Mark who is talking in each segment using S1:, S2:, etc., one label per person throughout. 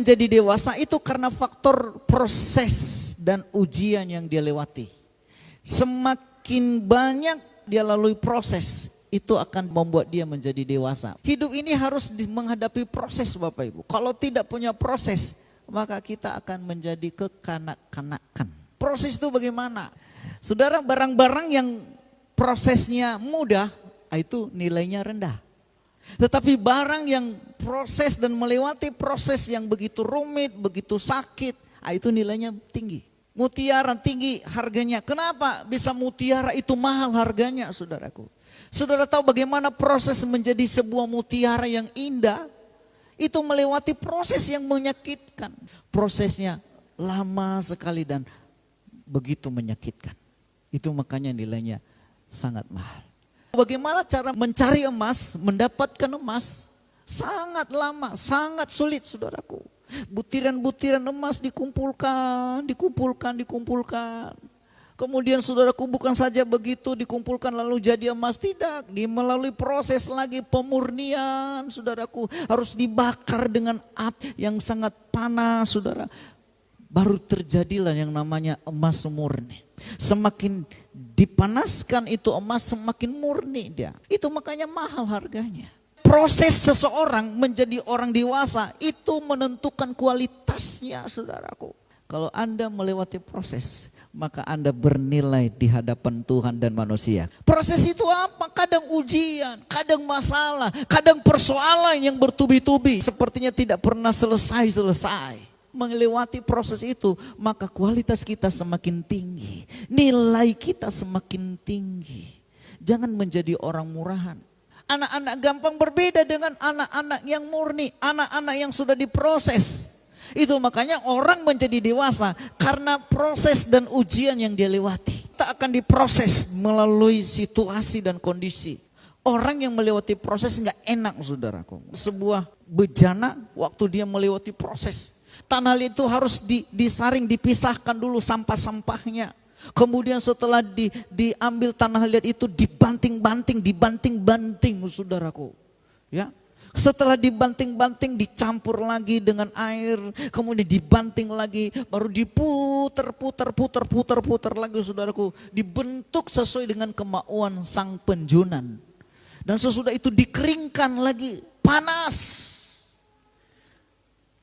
S1: menjadi dewasa itu karena faktor proses dan ujian yang dia lewati. Semakin banyak dia lalui proses, itu akan membuat dia menjadi dewasa. Hidup ini harus menghadapi proses Bapak Ibu. Kalau tidak punya proses, maka kita akan menjadi kekanak-kanakan. Proses itu bagaimana? Saudara, barang-barang yang prosesnya mudah, itu nilainya rendah. Tetapi barang yang proses dan melewati proses yang begitu rumit, begitu sakit, itu nilainya tinggi. Mutiara tinggi harganya. Kenapa bisa mutiara itu mahal harganya, saudaraku? Saudara tahu bagaimana proses menjadi sebuah mutiara yang indah? Itu melewati proses yang menyakitkan. Prosesnya lama sekali dan begitu menyakitkan. Itu makanya nilainya sangat mahal. Bagaimana cara mencari emas, mendapatkan emas? Sangat lama, sangat sulit saudaraku. Butiran-butiran emas dikumpulkan. Kemudian saudaraku bukan saja begitu dikumpulkan lalu jadi emas, tidak. Dia melalui proses lagi pemurnian saudaraku. Harus dibakar dengan api yang sangat panas saudara. Baru terjadilah yang namanya emas murni. Semakin dipanaskan itu emas semakin murni dia. Itu makanya mahal harganya. Proses seseorang menjadi orang dewasa itu menentukan kualitasnya saudaraku. Kalau Anda melewati proses, maka Anda bernilai di hadapan Tuhan dan manusia. Proses itu apa? Kadang ujian, kadang masalah, kadang persoalan yang bertubi-tubi. Sepertinya tidak pernah selesai. Melewati proses itu, maka kualitas kita semakin tinggi. Nilai kita semakin tinggi. Jangan menjadi orang murahan. Anak-anak gampang berbeda dengan anak-anak yang murni. Anak-anak yang sudah diproses. Itu makanya orang menjadi dewasa karena proses dan ujian yang dia lewati. Kita akan diproses melalui situasi dan kondisi. Orang yang melewati proses enggak enak saudaraku. Sebuah bejana waktu dia melewati proses. Tanah liat itu harus disaring, dipisahkan dulu sampah-sampahnya. Kemudian setelah diambil tanah liat itu dibanting-banting saudaraku. Ya. Setelah dibanting-banting dicampur lagi dengan air, kemudian dibanting lagi, baru diputer lagi saudaraku. Dibentuk sesuai dengan kemauan sang penjunan. Dan sesudah itu dikeringkan lagi, panas.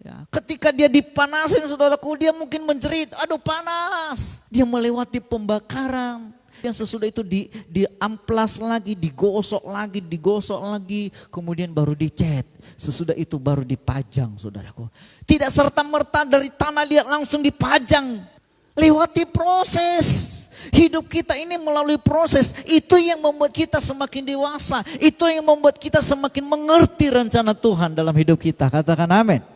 S1: Ya, ketika dia dipanasin saudaraku, dia mungkin menjerit, aduh panas. Dia melewati pembakaran. Yang sesudah itu diamplas lagi, digosok lagi, kemudian baru dicat. Sesudah itu baru dipajang saudaraku. Tidak serta-merta dari tanah liat langsung dipajang. Lewati proses. Hidup kita ini melalui proses. Itu yang membuat kita semakin dewasa. Itu yang membuat kita semakin mengerti rencana Tuhan dalam hidup kita. Katakan amin.